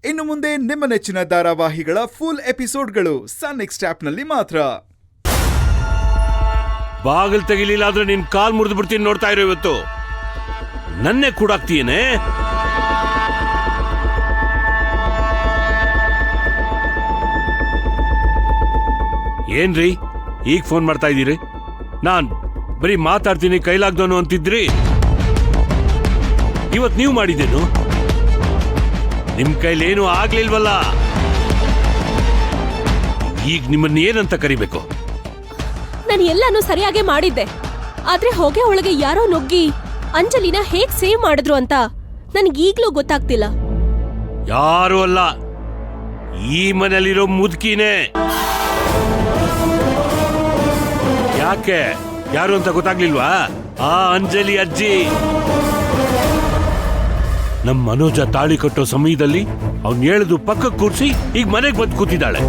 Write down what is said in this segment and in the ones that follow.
ಇನ್ನು ಮುಂದೆ ನಿಮ್ಮ ನೆಚ್ಚಿನ ಧಾರಾವಾಹಿಗಳ ಫುಲ್ ಎಪಿಸೋಡ್ಗಳು ಸನ್ ನೆಕ್ಸ್ಟ್ ಆಪ್ನಲ್ಲಿ ಮಾತ್ರ. ಬಾಗಿಲು ತೆಗಿಲಿಲ್ಲ ಆದ್ರೆ ನಿನ್ ಕಾಲ್ ಮುರಿದು ಬಿಡ್ತೀನಿ. ನೋಡ್ತಾ ಇರೋ ಇವತ್ತು ನನ್ನೇ ಕೂಡಾಕ್ತೀಯೇನೆ. ಏನ್ರಿ ಈಗ ಫೋನ್ ಮಾಡ್ತಾ ಇದ್ದೀರಿ? ನಾನ್ ಬರೀ ಮಾತಾಡ್ತೀನಿ ಕೈಲಾಗ್ದೋನು ಅಂತಿದ್ರಿ. ಇವತ್ ನೀವು ಮಾಡಿದ್ದೇನು? ನಿಮ್ ಕೈಲೇನು ಆಗ್ಲಿಲ್ವಲ್ಲ. ಈಗ ನಿಮ್ಮನ್ನ ಏನಂತ ಕರಿಬೇಕು? ನಾನು ಎಲ್ಲಾನು ಸರಿಯಾಗಿ ಮಾಡಿದ್ದೆ, ಆದ್ರೆ ಹೊಗೆ ಒಳಗೆ ಯಾರೋ ನುಗ್ಗಿ ಅಂಜಲಿನ ಹೇಗ್ ಸೇವ್ ಮಾಡಿದ್ರು ಅಂತ ನನ್ಗೀಗ್ಲೂ ಗೊತ್ತಾಗ್ತಿಲ್ಲ. ಯಾರು ಅಲ್ಲ, ಈ ಮನೆಯಲ್ಲಿರೋ ಮುದುಕಿನೇ. ಯಾಕೆ ಯಾರು ಅಂತ ಗೊತ್ತಾಗ್ಲಿಲ್ವಾ? ಆ ಅಂಜಲಿ ಅಜ್ಜಿ. ನಮ್ ಮನೋಜ ತಾಳಿ ಕಟ್ಟೋ ಸಮಯದಲ್ಲಿ ಅವ್ನ್ ಹೇಳಿದು ಪಕ್ಕಕ್ಕೆ ಕೂರ್ಸಿ ಈಗ ಮನೆಗೆ ಬಂದು ಕೂತಿದ್ದಾಳೆ.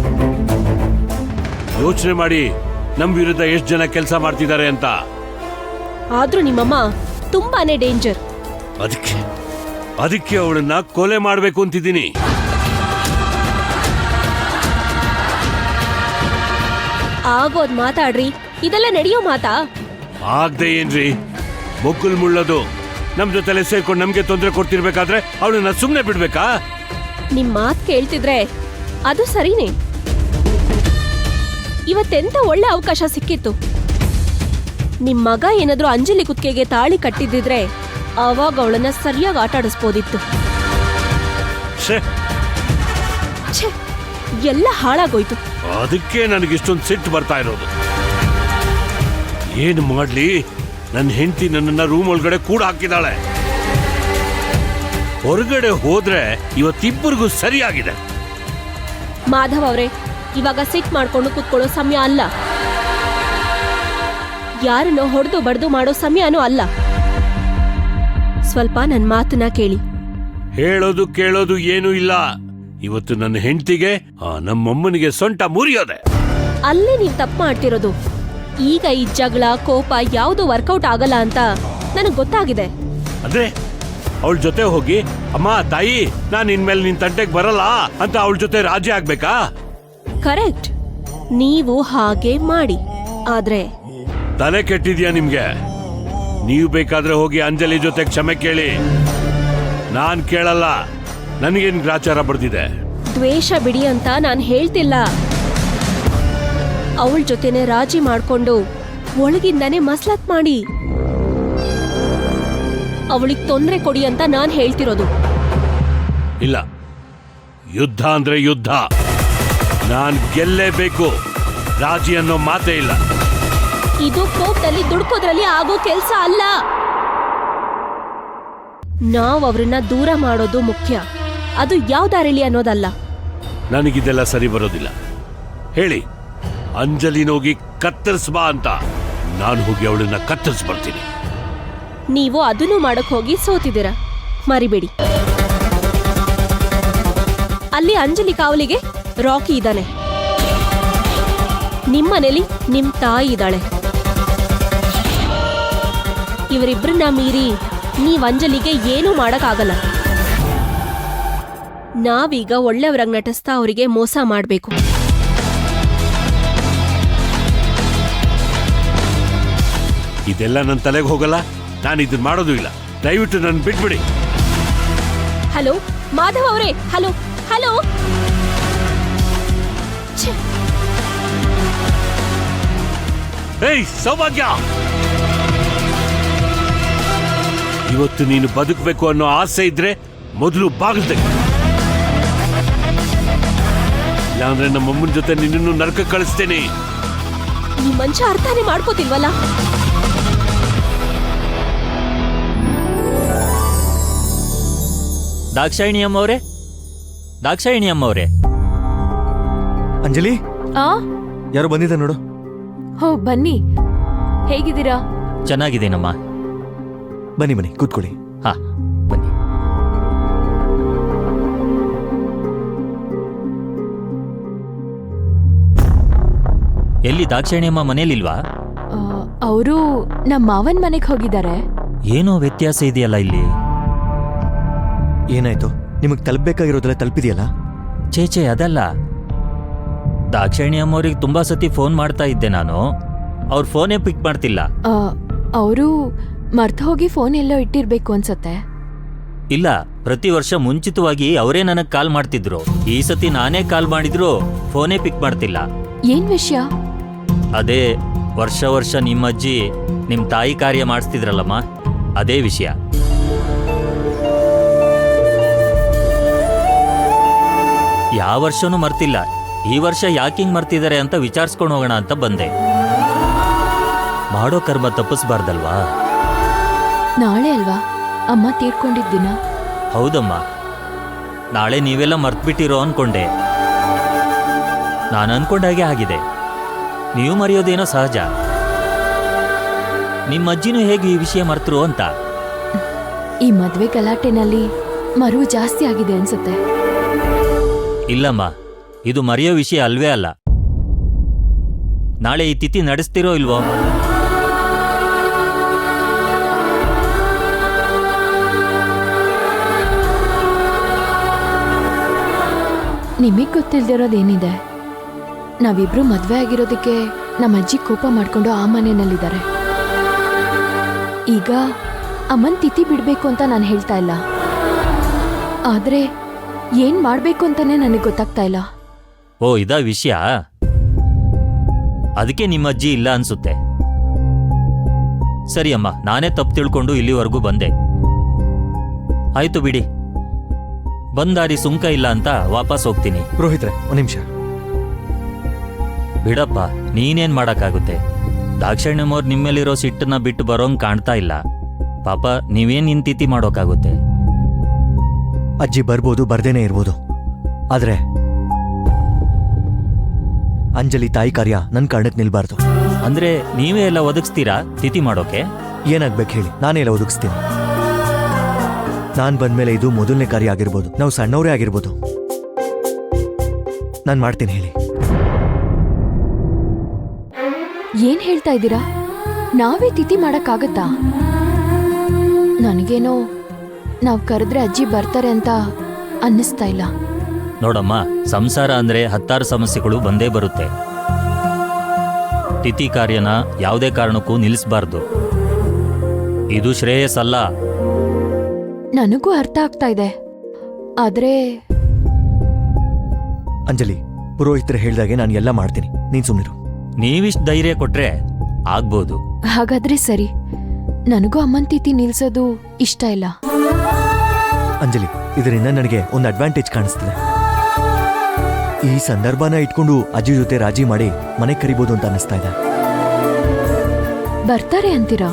ಯೋಚನೆ ಮಾಡಿ ನಮ್ ವಿರುದ್ಧ ಎಷ್ಟು ಜನ ಕೆಲಸ ಮಾಡ್ತಿದ್ದಾರೆ ಅಂತ. ಆದ್ರೂ ನಿಮ್ಮಮ್ಮ ತುಂಬಾನೇ ಡೇಂಜರ್. ಅದಕ್ಕೆ ಅವಳನ್ನ ಕೊಲೆ ಮಾಡ್ಬೇಕು ಅಂತಿದ್ದೀನಿ. ಆಗೋದ್ ಮಾತಾಡ್ರಿ, ಇದೆಲ್ಲ ನಡೆಯೋ ಮಾತಾ? ಆಗ್ದೆ ಏನ್ರಿ, ಬೊಕ್ಕುಲ್ ಮುಳ್ಳೋದು ನಮ್ ಜೊತೆಲೆ ಸೇರ್ಕೊಂಡು ನಮ್ಗೆ ತೊಂದರೆ ಕೊಡ್ತಿರ್ಬೇಕಾದ್ರೆ ಅವಳನ್ನ ಸುಮ್ನೆ ಬಿಡ್ಬೇಕಾ? ನಿಮ್ ಮಾತ್ ಕೇಳ್ತಿದ್ರೆ ಅದು ಸರಿನೇ. ಇವತ್ತೆಂತ ಒಳ್ಳೆ ಅವಕಾಶ ಸಿಕ್ಕಿತ್ತು. ನಿಮ್ ಮಗ ಏನಾದ್ರೂ ಅಂಜಲಿ ಕುತ್ತಿಗೆಗೆ ತಾಳಿ ಕಟ್ಟಿದ್ದಿದ್ರೆ ಆವಾಗ ಅವಳನ್ನ ಸರಿಯಾಗಿ ಆಟ ಆಡಿಸ್ಬೋದಿತ್ತು. ಎಲ್ಲ ಹಾಳಾಗೋಯ್ತು. ಅದಕ್ಕೆ ನನಗಿಷ್ಟೊಂದು ಸಿಟ್ಟು ಬರ್ತಾ ಇರೋದು. ಏನು ಮಾಡ್ಲಿ, ನನ್ನ ಹೆಂಡತಿ ನನ್ನನ್ನ ರೂಮ್ ಒಳಗಡೆ ಕೂಡ ಹಾಕಿದಾಳೆ. ಹೊರಗಡೆ ಹೋದ್ರೆ ಇವತ್ತಿಬ್ಬರಿಗೂ ಸರಿಯಾಗಿದೆ. ಮಾಧವ್ ಅವ್ರೆ, ಇವಾಗ ಸಿಟ್ ಮಾಡ್ಕೊಂಡು ಕೂತ್ಕೊಳ್ಳೋ ಸಮಯ ಅಲ್ಲ. ಯಾರನ್ನೋ ಹೊಡೆದು ಬಡ್ದು ಮಾಡೋ ಸಮಯನೂ ಅಲ್ಲ. ಸ್ವಲ್ಪ ನನ್ನ ಮಾತನ್ನ ಕೇಳಿ. ಹೇಳೋದು ಕೇಳೋದು ಏನೂ ಇಲ್ಲ. ಇವತ್ತು ನನ್ನ ಹೆಂಡತಿಗೆ ನಮ್ಮಮ್ಮನಿಗೆ ಸೊಂಟ ಮುರಿಯೋದೆ. ಅಲ್ಲೇ ನೀವು ತಪ್ಪು ಮಾಡ್ತಿರೋದು. ಈಗ ಈ ಜಗಳ ಕೋಪ ಯಾವುದು ವರ್ಕೌಟ್ ಆಗಲ್ಲ ಅಂತ ನನಗೆ ಗೊತ್ತಾಗಿದೆ. ಅಂದ್ರೆ ಅವಳ ಜೊತೆ ಹೋಗಿ ಅಮ್ಮ ತಾಯಿ ನಾನು ಇನ್ಮೇಲೆ ನಿನ್ ತಂಟೆಗೆ ಬರಲ್ಲ ಅಂತ ಅವಳ ಜೊತೆ ರಾಜಿ ಆಗ್ಬೇಕಾ? ಕರೆಕ್ಟ್, ನೀವು ಹಾಗೆ ಮಾಡಿ. ಆದ್ರೆ ತಲೆ ಕೆಟ್ಟಿದ್ಯಾ ನಿಮ್ಗೆ? ನೀವು ಬೇಕಾದ್ರೆ ಹೋಗಿ ಅಂಜಲಿ ಜೊತೆ ಕ್ಷಮೆ ಕೇಳಿ. ನಾನ್ ಕೇಳಲ್ಲ. ನನಗೇನ್ ಗ್ರಾಚಾರ ಬಡ್ದಿದೆ? ದ್ವೇಷ ಬಿಡಿ ಅಂತ ನಾನು ಹೇಳ್ತಿಲ್ಲ. ಅವಳ ಜೊತೆನೆ ರಾಜಿ ಮಾಡ್ಕೊಂಡು ಒಳಗಿಂದಾನೆ ಮಸ್ಲತ್ ಮಾಡಿ ಅವಳಿಗೆ ತೊಂದರೆ ಕೊಡಿ ಅಂತ ನಾನ್ ಹೇಳ್ತಿರೋದು. ಇಲ್ಲ, ಯುದ್ಧ ಅಂದ್ರೆ ಯುದ್ಧ. ನಾನ್ ಗೆಲ್ಲೇಬೇಕು. ರಾಜಿ ಅನ್ನೋ ಮಾತೇ ಇಲ್ಲ. ಇದು ಕೋಪದಲ್ಲಿ ದುಡ್ಕೋದ್ರಲ್ಲಿ ಆಗೋ ಕೆಲ್ಸ ಅಲ್ಲ. ನಾವ್ ಅವ್ರನ್ನ ದೂರ ಮಾಡೋದು ಮುಖ್ಯ, ಅದು ಯಾವ ದಾರಿಲಿ ಅನ್ನೋದಲ್ಲ. ನನಗಿದೆಲ್ಲ ಸರಿ ಬರೋದಿಲ್ಲ. ಹೇಳಿ, ಅಂಜಲಿನೋಗಿ ಕತ್ತರಿಸ್ಬಾ ಅಂತ. ನಾನು ಹೋಗಿ ಅವಳನ್ನ ಕತ್ತರಿಸ್ ಬರ್ತೀನಿ. ನೀವು ಅದನ್ನು ಮಾಡಕ್ ಹೋಗಿ ಸೋತಿದ್ದೀರ, ಮರಿಬೇಡಿ. ಅಲ್ಲಿ ಅಂಜಲಿ ಕಾವಲಿಗೆ ರಾಕಿ ಇದ್ದಾನೆ. ನಿಮ್ಮನೇಲಿ ನಿಮ್ ತಾಯಿ ಇದ್ದಾಳೆ. ಇವರಿಬ್ಬರನ್ನ ಮೀರಿ ನೀವ್ ಅಂಜಲಿಗೆ ಏನೂ ಮಾಡಕ್ಕಾಗಲ್ಲ. ನಾವೀಗ ಒಳ್ಳೆಯವರಾಗಿ ನಟಿಸ್ತಾ ಅವರಿಗೆ ಮೋಸ ಮಾಡ್ಬೇಕು. ಇದೆಲ್ಲ ನನ್ನ ತಲೆಗೆ ಹೋಗಲ್ಲ. ನಾನು ಇದನ್ನ ಮಾಡೋದು ಇಲ್ಲ. ದಯವಿಟ್ಟು ನನ್ನ ಬಿಟ್ಬಿಡಿ. ಹಲೋ ಮಾಧವ್ ಅವರೇ, ಹಲೋ ಹಲೋ. ಏಯ್ ಸೌಭಾಗ್ಯ, ಇವತ್ತು ನೀನು ಬದುಕಬೇಕು ಅನ್ನೋ ಆಸೆ ಇದ್ರೆ ಮೊದಲು ಬಾಗಿಲು ತೆಗಿ. ಇಲ್ಲಾಂದ್ರೆ ನಮ್ಮಮ್ಮನ ಜೊತೆ ನಿನ್ನನ್ನು ನರಕಕ್ಕೆ ಕಳಿಸ್ತೇನೆ. ಈ ಮನುಷ್ಯ ಅರ್ಥನೇ ಮಾಡ್ಕೋತಿಲ್ವಲ್ಲ. ದಾಕ್ಷಾಯಿಣಿ ಅಮ್ಮವ್ರೆ, ದಾಕ್ಷಾಯಿಣಿ ಅಮ್ಮವ್ರೆ. ಅಂಜಲಿ, ಯಾರು ಬಂದಿದ್ದ ನೋಡು. ಹೋ ಬನ್ನಿ. ಹೇಗಿದ್ದೀರಾ? ಚೆನ್ನಾಗಿದ್ದೇನಮ್ಮ. ಬನ್ನಿ ಬನ್ನಿ ಕೂತ್ಕೊಳ್ಳಿ. ಹಾ ಬನ್ನಿ. ಎಲ್ಲಿ ದಾಕ್ಷಾಯಿಣಿ ಅಮ್ಮ ಮನೇಲಿಲ್ವಾ? ಅವರು ನಮ್ಮ ಮಾವನ್ ಮನೆಗೆ ಹೋಗಿದ್ದಾರೆ. ಏನೋ ವ್ಯತ್ಯಾಸ ಇದೆಯಲ್ಲ ಇಲ್ಲಿ. ಏನಾಯ್ತು? ನಿಮಗೆ ತಲುಪಬೇಕಾಗಿರೋದೆಲ್ಲ ತಲುಪಿದೆಯಲ್ಲ? ಚೇಚೆ ಅದಲ್ಲ. ದಾಕ್ಷಾಯಿಣಿ ಅಮ್ಮವ್ರಿಗೆ ತುಂಬಾ ಸತಿ ಫೋನ್ ಮಾಡ್ತಾ ಇದ್ದೆ ನಾನು, ಅವ್ರ ಫೋನೇ ಪಿಕ್ ಮಾಡ್ತಿಲ್ಲ. ಅವರು ಮರ್ತು ಹೋಗಿ ಫೋನ್ ಎಲ್ಲೋ ಇಟ್ಟಿರ್ಬೇಕು ಅನ್ಸತ್ತೆ. ಇಲ್ಲ, ಪ್ರತಿ ವರ್ಷ ಮುಂಚಿತವಾಗಿ ಅವರೇ ನನಗೆ ಕಾಲ್ ಮಾಡ್ತಿದ್ರು. ಈ ಸತಿ ನಾನೇ ಕಾಲ್ ಮಾಡಿದ್ರು ಫೋನೇ ಪಿಕ್ ಮಾಡ್ತಿಲ್ಲ. ಏನ್ ವಿಷಯ? ಅದೇ ವರ್ಷ ವರ್ಷ ನಿಮ್ಮಜ್ಜಿ ನಿಮ್ ತಾಯಿ ಕಾರ್ಯ ಮಾಡಿಸ್ತಿದ್ರಲ್ಲಮ್ಮ, ಅದೇ ವಿಷಯ. ಯಾವ ವರ್ಷನೂ ಮರ್ತಿಲ್ಲ. ಈ ವರ್ಷ ಯಾಕಿಂಗ್ ಮರ್ತಿದ್ದಾರೆ ಅಂತ ವಿಚಾರಿಸ್ಕೊಂಡು ಹೋಗೋಣ ಅಂತ ಬಂದೆ. ಮಾಡೋ ಕರ್ಮ ತಪ್ಪಿಸ್ಬಾರ್ದಲ್ವಾ? ನಾಳೆ ಅಲ್ವಾ ಅಮ್ಮ ತೀರ್ಕೊಂಡಿದ್ದ ದಿನ? ಹೌದಮ್ಮ, ನಾಳೆ ನೀವೆಲ್ಲ ಮರ್ತ್ಬಿಟ್ಟಿರೋ ಅನ್ಕೊಂಡೆ. ನಾನು ಅನ್ಕೊಂಡಾಗೆ ಆಗಿದೆ. ನೀವು ಮರೆಯೋದೇನೋ ಸಹಜ. ನಿಮ್ಮಜ್ಜಿನೂ ಹೇಗೆ ಈ ವಿಷಯ ಮರ್ತರು ಅಂತ. ಈ ಮದ್ವೆ ಗಲಾಟೆನಲ್ಲಿ ಮರು ಜಾಸ್ತಿ ಆಗಿದೆ ಅನ್ಸುತ್ತೆ. ಇಲ್ಲಮ್ಮ, ಇದು ಮರೆಯೋ ವಿಷಯ ಅಲ್ವೇ ಅಲ್ಲ. ನಾಳೆ ಈ ತಿಥಿ ನಡೆಸ್ತಿರೋ ಇಲ್ವೋ? ನಿಮಗ್ ಗೊತ್ತಿಲ್ದಿರೋದೇನಿದೆ? ನಾವಿಬ್ರು ಮದ್ವೆ ಆಗಿರೋದಕ್ಕೆ ನಮ್ಮ ಅಜ್ಜಿ ಕೋಪ ಮಾಡ್ಕೊಂಡು ಆ ಮನೆಯಲ್ಲಿದ್ದಾರೆ. ಈಗ ಅಮ್ಮನ್ ತಿಥಿ ಬಿಡ್ಬೇಕು ಅಂತ ನಾನು ಹೇಳ್ತಾ ಇಲ್ಲ, ಆದ್ರೆ ಏನ್ ಮಾಡ್ಬೇಕು ಅಂತಾನೆ ನನಗೆ ಗೊತ್ತಾಗ್ತಾ ಇಲ್ಲ. ಓ, ಇದಾ ವಿಷಯ? ಅದಕ್ಕೆ ನಿಮ್ಮಜ್ಜಿ ಇಲ್ಲ ಅನ್ಸುತ್ತೆ. ಸರಿ ಅಮ್ಮ, ನಾನೇ ತಪ್ಪು ತಿಳ್ಕೊಂಡು ಇಲ್ಲಿವರೆಗೂ ಬಂದೆ. ಆಯ್ತು ಬಿಡಿ, ಬಂದಾರಿ ಸುಂಕ ಇಲ್ಲ ಅಂತ ವಾಪಸ್ ಹೋಗ್ತೀನಿ. ಪುರೋಹಿತ್ರೆ, ಒಂದು ನಿಮಿಷ. ಬಿಡಪ್ಪ, ನೀನೇನ್ ಮಾಡಕ್ಕಾಗುತ್ತೆ? ದಾಕ್ಷಾಯಿಣಿಯಮ್ಮವ್ರು ನಿಮ್ಮೇಲಿರೋ ಸಿಟ್ಟನ್ನ ಬಿಟ್ಟು ಬರೋಂಗ್ ಕಾಣ್ತಾ ಇಲ್ಲ. ಪಾಪ ನೀವೇನ್ ನಿನ್ ತಿಥಿ ಮಾಡೋಕ್ಕಾಗುತ್ತೆ? ಅಜ್ಜಿ ಬರ್ಬೋದು, ಬರ್ದೇನೆ ಇರ್ಬೋದು. ಆದ್ರೆ ಅಂಜಲಿ ತಾಯಿ ಕಾರ್ಯ ನನ್ನ ಕಾರಣಕ್ಕೆ ನಿಲ್ಬಾರ್ದು. ಅಂದ್ರೆ ನೀವೇ ಎಲ್ಲ ಒದಗಿಸ್ತೀರಾ ತಿಥಿ ಮಾಡೋಕೆ? ಏನಾಗ್ಬೇಕು ಹೇಳಿ, ನಾನೇ ಎಲ್ಲ ಒದಗಿಸ್ತೀನಿ. ನಾನ್ ಬಂದ್ಮೇಲೆ ಇದು ಮೊದಲನೇ ಕಾರ್ಯ ಆಗಿರ್ಬೋದು, ನಾವು ಸಣ್ಣವರೇ ಆಗಿರ್ಬೋದು. ನಾನು ಮಾಡ್ತೀನಿ ಹೇಳಿ. ಏನ್ ಹೇಳ್ತಾ ಇದ್ದೀರಾ? ನಾವೇ ತಿಥಿ ಮಾಡಕ್ಕಾಗತ್ತಾ? ನನಗೇನೋ ನಾವ್ ಕರೆದ್ರೆ ಅಜ್ಜಿ ಬರ್ತಾರೆ ಅಂತ ಅನ್ನಿಸ್ತಾ ಇಲ್ಲ. ನೋಡಮ್ಮ, ಸಂಸಾರ ಅಂದ್ರೆ 10 ಸಮಸ್ಯೆಗಳು ಬಂದೇ ಬರುತ್ತೆ. ತಿಥಿ ಕಾರ್ಯನ ಯಾವುದೇ ಕಾರಣಕ್ಕೂ ನಿಲ್ಲಿಸಬಾರ್ದು. ಇದು ಶ್ರೇಯಸ್ಸಲ್ಲ. ನನಗೂ ಅರ್ಥ ಆಗ್ತಾ ಇದೆ, ಆದ್ರೆ ಅಂಜಲಿ, ಪುರೋಹಿತರು ಹೇಳ್ದಾಗೆ ನಾನು ಎಲ್ಲ ಮಾಡ್ತೀನಿ, ನೀನ್ ಸುಮ್ಮನಿರು. ನೀವಿಷ್ಟು ಧೈರ್ಯ ಕೊಟ್ರೆ ಆಗ್ಬೋದು. ಹಾಗಾದ್ರೆ ಸರಿ. ನನಗೂ ಅಮ್ಮನ್ ತಿಥಿ ನಿಲ್ಸೋದು ಇಷ್ಟ ಇಲ್ಲ. ಅಂಜಲಿ, ಇದರಿಂದ ನನಗೆ ಒಂದು ಅಡ್ವಾಂಟೇಜ್ ಕಾಣಿಸ್ತಿದೆ. ಈ ಸಂದರ್ಭನ ಇಟ್ಕೊಂಡು ಅಜ್ಜಿ ಜೊತೆ ರಾಜಿ ಮಾಡಿ ಮನೆಗೆ ಕರಿಬೋದು ಅಂತ ಅನ್ನಿಸ್ತಾ ಇದೆ. ಬರ್ತಾರೆ ಅಂತೀರಾ?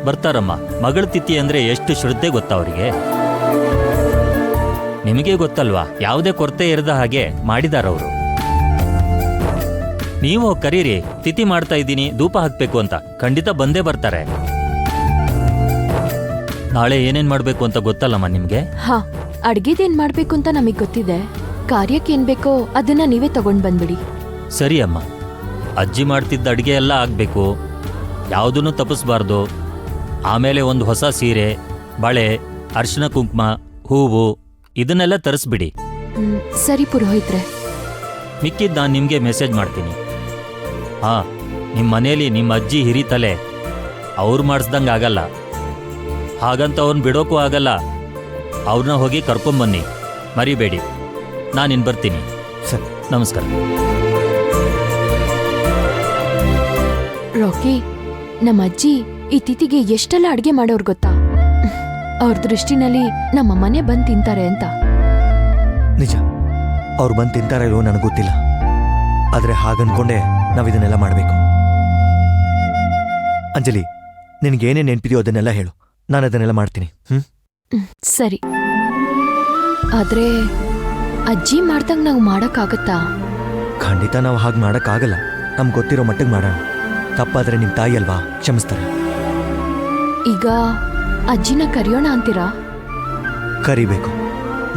ಬರ್ತಾರಮ್ಮ. ಮಗಳ ತಿಥಿ ಅಂದ್ರೆ ಎಷ್ಟು ಶ್ರದ್ಧೆ ಗೊತ್ತಾ ಅವರಿಗೆ? ನಿಮಗೆ ಗೊತ್ತಲ್ವಾ, ಯಾವುದೇ ಕೊರತೆ ಇರದ ಹಾಗೆ ಮಾಡಿದಾರವರು. ನೀವು ಕರೀರಿ, ತಿಥಿ ಮಾಡ್ತಾ ಇದ್ದೀನಿ, ಧೂಪ ಹಾಕ್ಬೇಕು ಅಂತ. ಖಂಡಿತ ಬಂದೇ ಬರ್ತಾರೆ. ನಾಳೆ ಏನೇನ್ ಮಾಡ್ಬೇಕು ಅಂತ ಗೊತ್ತಲ್ಲಮ್ಮ ನಿಮ್ಗೆ? ಹಾ, ಅಡ್ಗೆದೇನ್ ಮಾಡ್ಬೇಕು ಅಂತ ನಮಗ್ ಗೊತ್ತಿದೆ. ಕಾರ್ಯಕ್ಕೇನ್ ಬೇಕೋ ಅದನ್ನ ನೀವೇ ತಗೊಂಡ್ ಬಂದ್ಬಿಡಿ. ಸರಿ ಅಮ್ಮ. ಅಜ್ಜಿ ಮಾಡ್ತಿದ್ದ ಅಡ್ಗೆ ಎಲ್ಲ ಆಗ್ಬೇಕು, ಯಾವುದನ್ನು ತಪ್ಪಿಸ್ಬಾರ್ದು. ಆಮೇಲೆ ಒಂದು ಹೊಸ ಸೀರೆ, ಬಳೆ, ಅರ್ಶಿನ ಕುಂಕುಮ, ಹೂವು ಇದನ್ನೆಲ್ಲ ತರಿಸ್ಬಿಡಿ. ಸರಿ ಪುರೋಹಿತ್ರೆ. ಮಿಕ್ಕಿದ್ದು ನಾನು ನಿಮಗೆ ಮೆಸೇಜ್ ಮಾಡ್ತೀನಿ. ಹಾ, ನಿಮ್ಮ ಮನೇಲಿ ನಿಮ್ಮ ಅಜ್ಜಿ ಹಿರಿತಲೆ, ಅವ್ರು ಮಾಡಿಸ್ದಂಗೆ ಆಗಲ್ಲ. ಹಾಗಂತ ಅವ್ರನ್ನ ಬಿಡೋಕ್ಕೂ ಆಗಲ್ಲ. ಅವ್ರನ್ನ ಹೋಗಿ ಕರ್ಕೊಂಬನ್ನಿ, ಮರಿಬೇಡಿ. ನಾನಿನ್ ಬರ್ತೀನಿ. ಸರಿ, ನಮಸ್ಕಾರ. ರಾಕಿ, ನಮ್ಮ ಅಜ್ಜಿ ಈ ತಿಥಿಗೆ ಎಷ್ಟೆಲ್ಲ ಅಡ್ಗೆ ಮಾಡೋರು ಗೊತ್ತಾ? ಅವ್ರ ದೃಷ್ಟಿನಲ್ಲಿ ನಮ್ಮ ಮನೆ ಬಂದ್ ತಿಂತಾರೆ ಅಂತ. ನಿಜ, ಅವ್ರು ಬಂದು ತಿಂತಾರ ಇಲ್ವೋ ನನಗೆ ಗೊತ್ತಿಲ್ಲ, ಆದ್ರೆ ಹಾಗನ್ಕೊಂಡೆ ನಾವಿದನ್ನೆಲ್ಲ ಮಾಡಬೇಕು. ಅಂಜಲಿ, ನಿನಗೇನೇ ನೆನ್ಪಿದೆಯೋ ಅದನ್ನೆಲ್ಲ ಹೇಳು, ನಾನು ಅದನ್ನೆಲ್ಲ ಮಾಡ್ತೀನಿ. ಸರಿ, ಆದ್ರೆ ಅಜ್ಜಿ ಮಾಡ್ದಂಗ್ ನಾವು ಮಾಡಕ್ಕಾಗತ್ತಾ? ಖಂಡಿತ ನಾವು ಹಾಗೆ ಮಾಡೋಕ್ಕಾಗಲ್ಲ. ನಮ್ಗೆ ಗೊತ್ತಿರೋ ಮಟ್ಟಿಗೆ ಮಾಡೋಣ. ತಪ್ಪಾದ್ರೆ ನಿಮ್ಮ ತಾಯಿ ಅಲ್ವಾ, ಕ್ಷಮಿಸ್ತಾರೆ. ಈಗ ಅಜ್ಜಿನ ಕರೆಯೋಣ ಅಂತೀರಾ? ಕರಿಬೇಕು.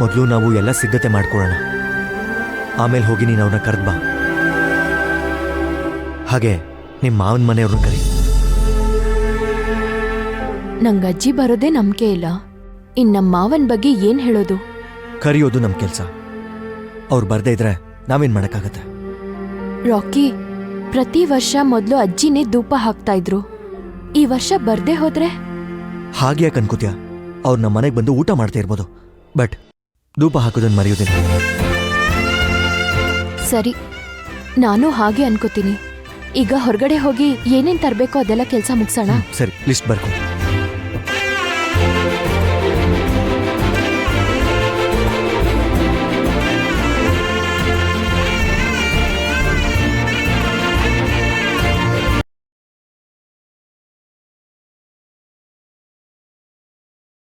ಮೊದಲು ನಾವು ಎಲ್ಲ ಸಿದ್ಧತೆ ಮಾಡ್ಕೊಳ್ಳೋಣ, ಆಮೇಲೆ ಹೋಗಿ ನೀನು ಅವ್ರನ್ನ ಕರೆದ್ ಬಾ. ಹಾಗೆ ನಿಮ್ಮ ಮಾವನ ಮನೆಯವ್ರನ್ನ ಕರಿ. ನಂಗೆ ಅಜ್ಜಿ ಬರೋದೇ ನಂಬಿಕೆ ಇಲ್ಲ. ಇನ್ ನಮ್ಮ ಮಾವನ್ ಬಗ್ಗೆ ಏನ್ ಹೇಳೋದು? ಕರೆಯೋದು ನಮ್ಮ ಕೆಲಸ. ಅವ್ರು ಬರ್ದೇ ಇದ್ರೆ ನಾವೇನ್ ಮಾಡಕ್ಕಾಗತ್ತೆ? ರಾಕಿ, ಪ್ರತಿ ವರ್ಷ ಮೊದಲು ಅಜ್ಜಿನೇ ಧೂಪ ಹಾಕ್ತಾ ಇದ್ರು. ಈ ವರ್ಷ ಬರ್ದೇ ಹೋದ್ರೆ? ಹಾಗೆ ಯಾಕೆ ಅನ್ಕೋತ್ಯಾ? ಅವ್ರು ನಮ್ಮ ಮನೆಗೆ ಬಂದು ಊಟ ಮಾಡ್ತಾ ಇರ್ಬೋದು, ಬಟ್ ಧೂಪ ಹಾಕೋದನ್ನ ಮರೆಯೋದಿಲ್ಲ. ಸರಿ, ನಾನು ಹಾಗೆ ಅನ್ಕೋತೀನಿ. ಈಗ ಹೊರಗಡೆ ಹೋಗಿ ಏನೇನ್ ತರ್ಬೇಕೋ ಅದೆಲ್ಲ ಕೆಲಸ ಮುಗ್ಸೋಣ. ಸರಿ, ಲಿಸ್ಟ್ ಬರ್ಕೊ.